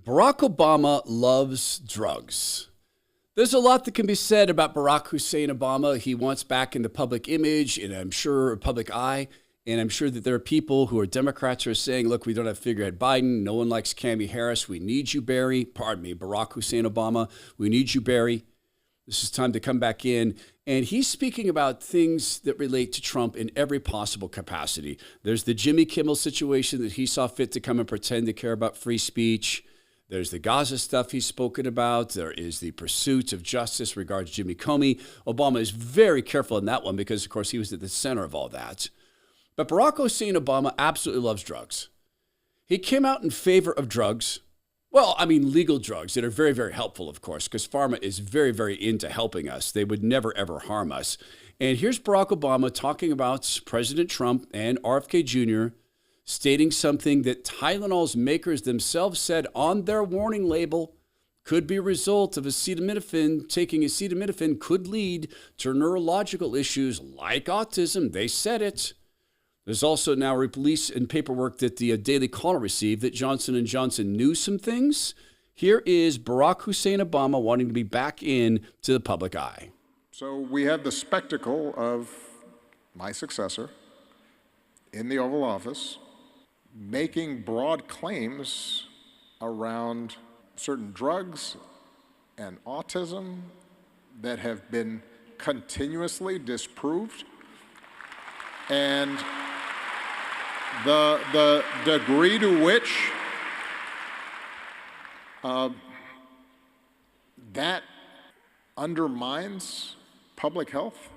Barack Obama loves drugs. There's a lot that can be said about Barack Hussein Obama. He wants back in the public image and I'm sure public eye. And I'm sure that there are people who are Democrats who are saying, look, we don't have figurehead Biden. No one likes Kamala Harris. We need you, Barack Hussein Obama. We need you, Barry. This is time to come back in. And he's speaking about things that relate to Trump in every possible capacity. There's the Jimmy Kimmel situation that he saw fit to come and pretend to care about free speech. There's the Gaza stuff he's spoken about. There is the pursuit of justice regards Jimmy Comey. Obama is very careful in that one because, of course, he was at the center of all that. But Barack Hussein Obama absolutely loves drugs. He came out in favor of drugs. Well, I mean, legal drugs that are very, very helpful, of course, because pharma is very, very into helping us. They would never, ever harm us. And here's Barack Obama talking about President Trump and RFK Jr., stating something that Tylenol's makers themselves said on their warning label could be a result of acetaminophen. Taking acetaminophen could lead to neurological issues like autism. They said it. There's also now a release and paperwork that the Daily Caller received that Johnson & Johnson knew some things. Here is Barack Hussein Obama wanting to be back in to the public eye. So we have the spectacle of my successor in the Oval Office making broad claims around certain drugs and autism that have been continuously disproved. And the degree to which that undermines public health,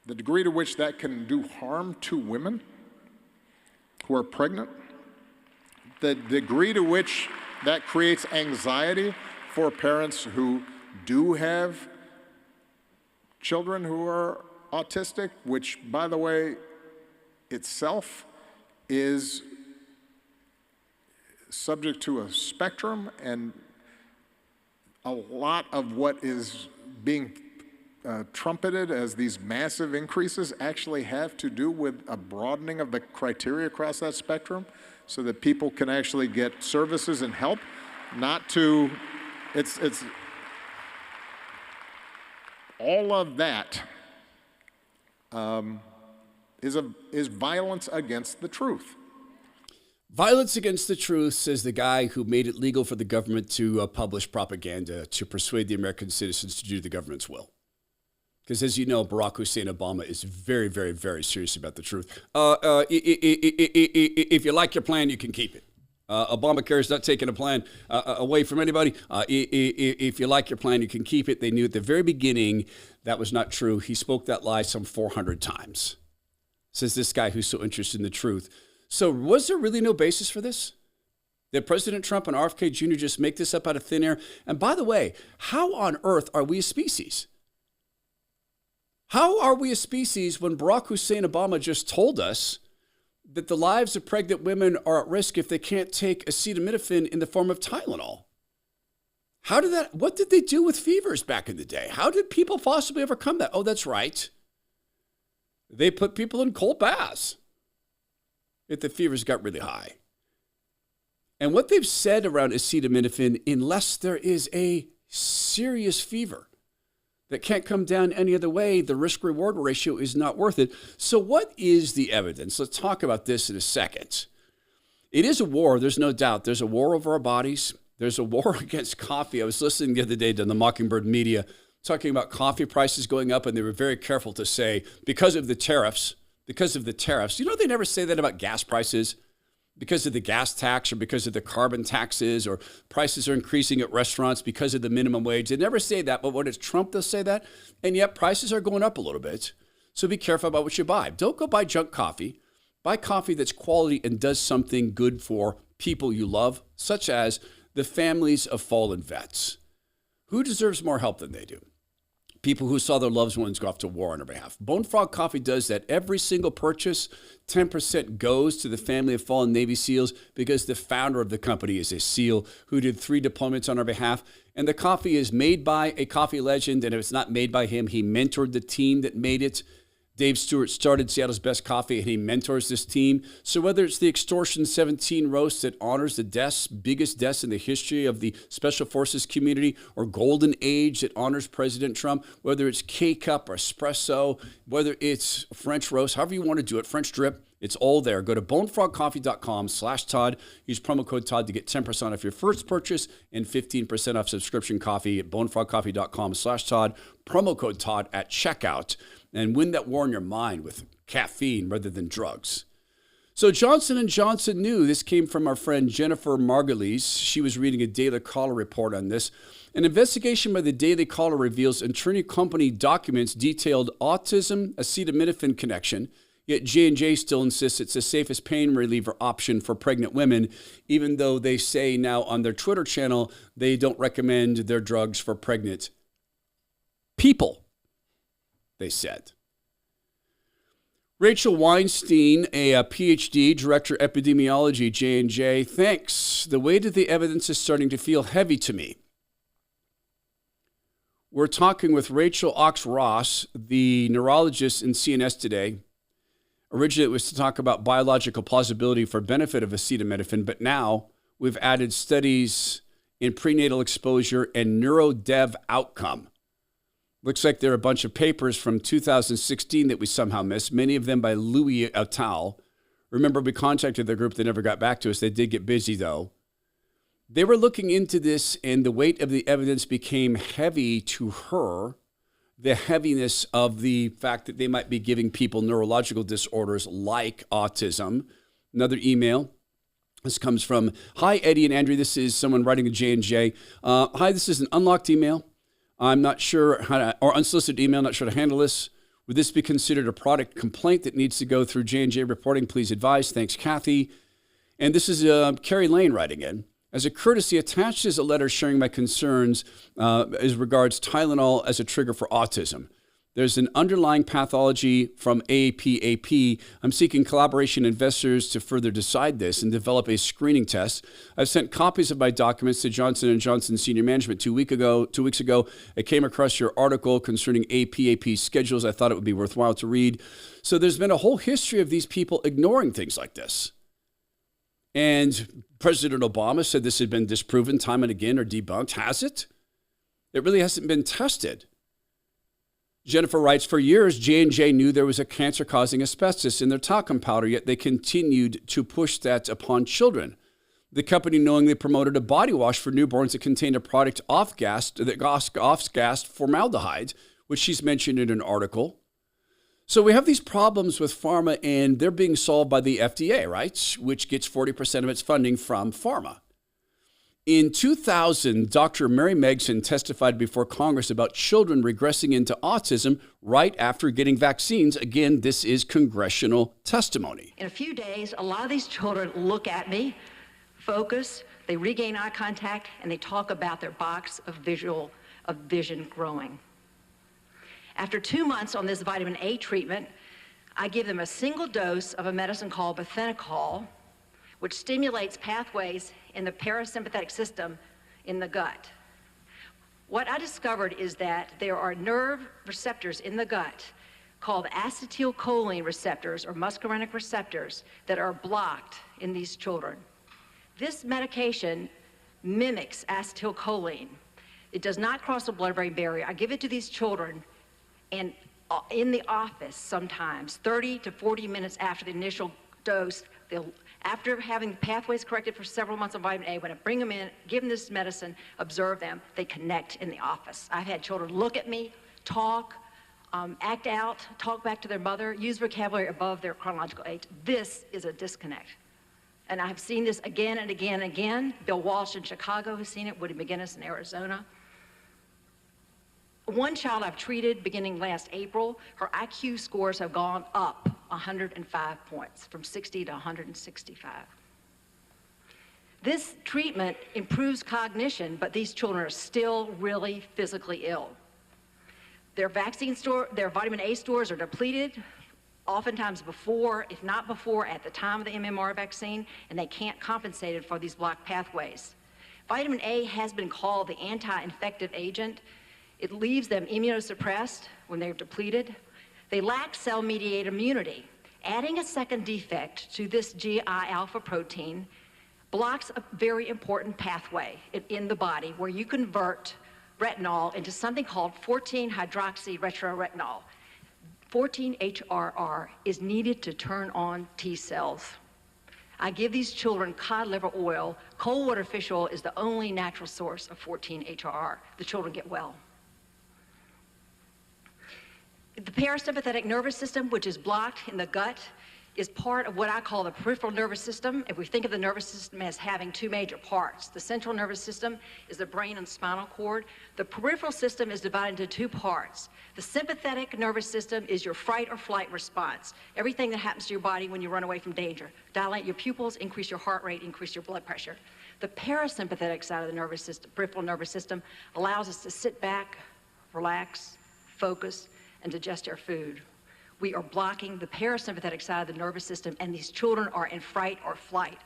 the degree to which that can do harm to women who are pregnant, the degree to which that creates anxiety for parents who do have children who are autistic, which, by the way, itself is subject to a spectrum, and a lot of what is being trumpeted as these massive increases actually have to do with a broadening of the criteria across that spectrum so that people can actually get services and help, not to, it's all of that is violence against the truth. Violence against the truth, says the guy who made it legal for the government to publish propaganda to persuade the American citizens to do the government's will. Because as you know, Barack Hussein Obama is very, very, very serious about the truth. If you like your plan, you can keep it. Obamacare is not taking a plan away from anybody. If you like your plan, you can keep it. They knew at the very beginning that was not true. He spoke that lie some 400 times, says this guy who's so interested in the truth. So was there really no basis for this? Did President Trump and RFK Jr. just make this up out of thin air? And by the way, how on earth are we a species? How are we a species when Barack Hussein Obama just told us that the lives of pregnant women are at risk if they can't take acetaminophen in the form of Tylenol? What did they do with fevers back in the day? How did people possibly overcome that? Oh, that's right. They put people in cold baths if the fevers got really high. And what they've said around acetaminophen, unless there is a serious fever that can't come down any other way, the risk-reward ratio is not worth it. So what is the evidence? Let's talk about this in a second. It is a war, there's no doubt. There's a war over our bodies. There's a war against coffee. I was listening the other day to the Mockingbird Media talking about coffee prices going up, and they were very careful to say, because of the tariffs. You know, they never say that about gas prices. Because of the gas tax or because of the carbon taxes, or prices are increasing at restaurants because of the minimum wage. They never say that, but when it's Trump, they'll say that. And yet prices are going up a little bit. So be careful about what you buy. Don't go buy junk coffee. Buy coffee that's quality and does something good for people you love, such as the families of fallen vets. Who deserves more help than they do? People who saw their loved ones go off to war on their behalf. Bone Frog Coffee does that. Every single purchase, 10% goes to the family of fallen Navy SEALs because the founder of the company is a SEAL who did 3 deployments on our behalf. And the coffee is made by a coffee legend, and if it's not made by him, he mentored the team that made it. Dave Stewart started Seattle's Best Coffee, and he mentors this team. So whether it's the Extortion 17 roast that honors the deaths, biggest deaths in the history of the Special Forces community, or Golden Age that honors President Trump, whether it's K-Cup or Espresso, whether it's French roast, however you want to do it, French drip, it's all there. Go to bonefrogcoffee.com/Todd. Use promo code Todd to get 10% off your first purchase and 15% off subscription coffee at bonefrogcoffee.com/Todd. Promo code Todd at checkout. And win that war in your mind with caffeine rather than drugs. So Johnson & Johnson knew. This came from our friend Jennifer Margulies. She was reading a Daily Caller report on this. An investigation by the Daily Caller reveals attorney company documents detailed autism acetaminophen connection, yet J&J still insists it's the safest pain reliever option for pregnant women, even though they say now on their Twitter channel they don't recommend their drugs for pregnant people, they said. Rachel Weinstein, a PhD, Director Epidemiology, J&J, thanks. The weight of the evidence is starting to feel heavy to me. We're talking with Rachel Ox-Ross, the neurologist in CNS today. Originally, it was to talk about biological plausibility for benefit of acetaminophen, but now we've added studies in prenatal exposure and neurodev outcome. Looks like there are a bunch of papers from 2016 that we somehow missed, many of them by Louis et al. Remember, we contacted the group. They never got back to us. They did get busy, though. They were looking into this, and the weight of the evidence became heavy to her. The heaviness of the fact that they might be giving people neurological disorders like autism. Another email. This comes from, hi, Eddie and Andrew. This is someone writing to J&J. Hi, this is an unlocked email. I'm not sure how to, or unsolicited email, not sure how to handle this. Would this be considered a product complaint that needs to go through J&J reporting? Please advise. Thanks, Kathy. And this is Carrie Lane writing in. As a courtesy, attached is a letter sharing my concerns as regards Tylenol as a trigger for autism. There's an underlying pathology from APAP. I'm seeking collaboration investors to further decide this and develop a screening test. I've sent copies of my documents to Johnson & Johnson senior management 2 weeks ago. I came across your article concerning APAP schedules. I thought it would be worthwhile to read. So there's been a whole history of these people ignoring things like this. And President Obama said this had been disproven time and again or debunked. Has it? It really hasn't been tested. Jennifer writes, for years, J&J knew there was a cancer-causing asbestos in their talcum powder, yet they continued to push that upon children. The company knowingly promoted a body wash for newborns that contained a product off-gassed formaldehyde, which she's mentioned in an article. So we have these problems with pharma, and they're being solved by the FDA, right? Which gets 40% of its funding from pharma. In 2000, Dr. Mary Megson testified before Congress about children regressing into autism right after getting vaccines. Again, this is congressional testimony. In a few days, a lot of these children look at me, focus, they regain eye contact, and they talk about their box of vision growing. After 2 months on this vitamin A treatment, I give them a single dose of a medicine called bethenacol, which stimulates pathways in the parasympathetic system in the gut. What I discovered is that there are nerve receptors in the gut called acetylcholine receptors or muscarinic receptors that are blocked in these children. This medication mimics acetylcholine. It does not cross the blood-brain barrier. I give it to these children, and in the office sometimes, 30 to 40 minutes after the initial dose, after having pathways corrected for several months on vitamin A, when I bring them in, give them this medicine, observe them, they connect in the office. I've had children look at me, talk, act out, talk back to their mother, use vocabulary above their chronological age. This is a disconnect. And I've seen this again and again and again. Bill Walsh in Chicago has seen it, Woody McGinnis in Arizona. One child I've treated beginning last April, her IQ scores have gone up 105 points, from 60 to 165. This treatment improves cognition, but these children are still really physically ill. Their vitamin A stores are depleted, oftentimes before, if not before, at the time of the MMR vaccine, and they can't compensate it for these blocked pathways. Vitamin A has been called the anti-infective agent. It leaves them immunosuppressed when they're depleted. They lack cell-mediated immunity. Adding a second defect to this GI alpha protein blocks a very important pathway in the body where you convert retinol into something called 14-hydroxyretroretinol. 14-HRR is needed to turn on T cells. I give these children cod liver oil. Cold water fish oil is the only natural source of 14-HRR. The children get well. The parasympathetic nervous system, which is blocked in the gut, is part of what I call the peripheral nervous system. If we think of the nervous system as having two major parts, the central nervous system is the brain and spinal cord. The peripheral system is divided into two parts. The sympathetic nervous system is your fight or flight response. Everything that happens to your body when you run away from danger. Dilate your pupils, increase your heart rate, increase your blood pressure. The parasympathetic side of the nervous system, peripheral nervous system, allows us to sit back, relax, focus, and digest our food. We are blocking the parasympathetic side of the nervous system, and these children are in fright or flight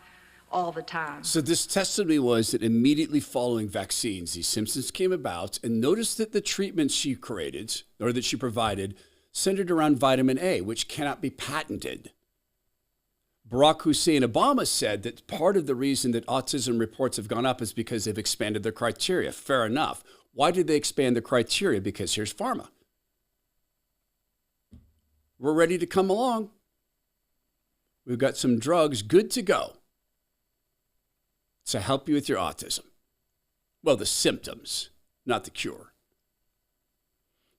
all the time. So this testimony was that immediately following vaccines, these symptoms came about, and notice that the treatments she created, or that she provided, centered around vitamin A, which cannot be patented. Barack Hussein Obama said that part of the reason that autism reports have gone up is because they've expanded their criteria. Fair enough. Why did they expand the criteria? Because here's pharma. We're ready to come along. We've got some drugs good to go to help you with your autism. Well, the symptoms, not the cure.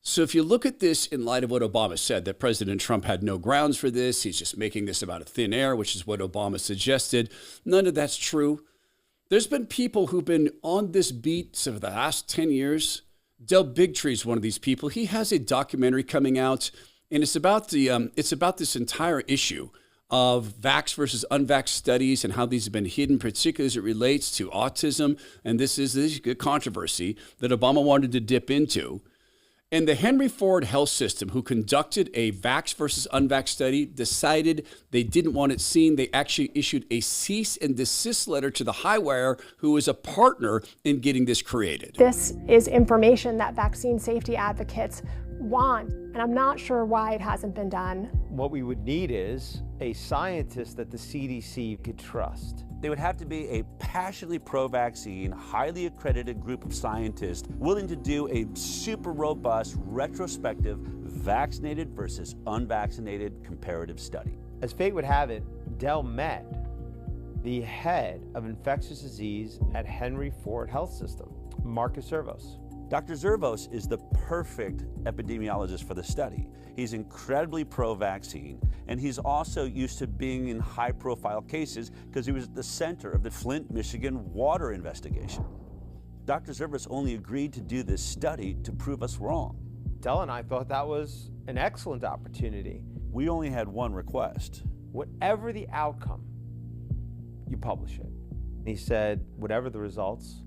So if you look at this in light of what Obama said, that President Trump had no grounds for this, he's just making this about a thin air, which is what Obama suggested. None of that's true. There's been people who've been on this beat for the last 10 years. Del Bigtree is one of these people. He has a documentary coming out, and it's about this entire issue of vax versus unvax studies and how these have been hidden, particularly as it relates to autism. And this is a controversy that Obama wanted to dip into. And the Henry Ford Health System, who conducted a vax versus unvax study, decided they didn't want it seen. They actually issued a cease and desist letter to the Highwire, who was a partner in getting this created. This is information that vaccine safety advocates want, and I'm not sure why it hasn't been done. What we would need is a scientist that the CDC could trust. They would have to be a passionately pro-vaccine, highly accredited group of scientists willing to do a super robust, retrospective, vaccinated versus unvaccinated comparative study. As fate would have it, Del met the head of infectious disease at Henry Ford Health System, Marcus Zervos. Dr. Zervos is the perfect epidemiologist for the study. He's incredibly pro-vaccine, and he's also used to being in high-profile cases because he was at the center of the Flint, Michigan water investigation. Dr. Zervos only agreed to do this study to prove us wrong. Del and I thought that was an excellent opportunity. We only had one request. Whatever the outcome, you publish it. He said, whatever the results,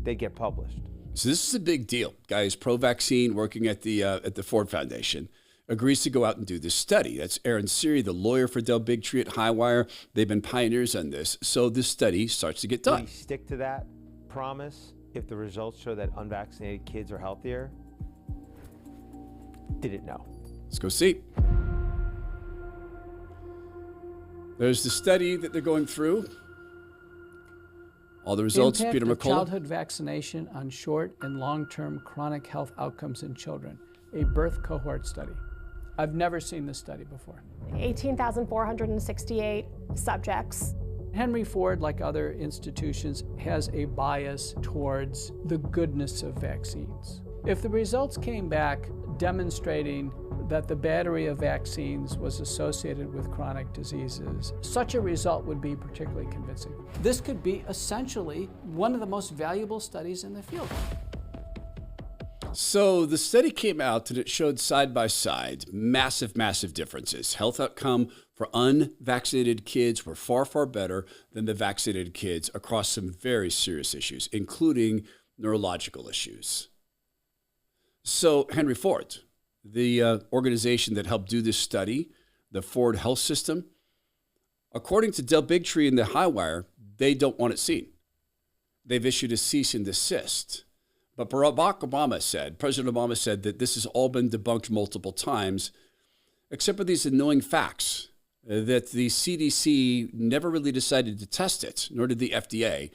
they get published. So this is a big deal. Guy is pro-vaccine, working at the Ford Foundation, agrees to go out and do this study. That's Aaron Siri, the lawyer for Del Bigtree at Highwire. They've been pioneers on this. So this study starts to get done. We stick to that promise if the results show that unvaccinated kids are healthier? Didn't know. Let's go see. There's the study that they're going through. All the results, Impact Peter of McCullough. childhood vaccination on short and long-term chronic health outcomes in children, a birth cohort study. I've never seen this study before. 18,468 subjects. Henry Ford, like other institutions, has a bias towards the goodness of vaccines. If the results came back demonstrating that the battery of vaccines was associated with chronic diseases, such a result would be particularly convincing. This could be essentially one of the most valuable studies in the field. So the study came out and it showed side by side massive, massive differences. Health outcome for unvaccinated kids were far, far better than the vaccinated kids across some very serious issues, including neurological issues. So Henry Ford, the organization that helped do this study, the Ford Health System, according to Del Bigtree and the Highwire, they don't want it seen. They've issued a cease and desist. But President Obama said that this has all been debunked multiple times, except for these annoying facts that the CDC never really decided to test it, nor did the FDA.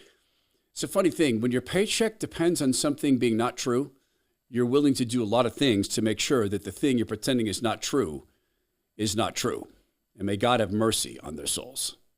It's a funny thing. When your paycheck depends on something being not true, you're willing to do a lot of things to make sure that the thing you're pretending is not true is not true. And may God have mercy on their souls.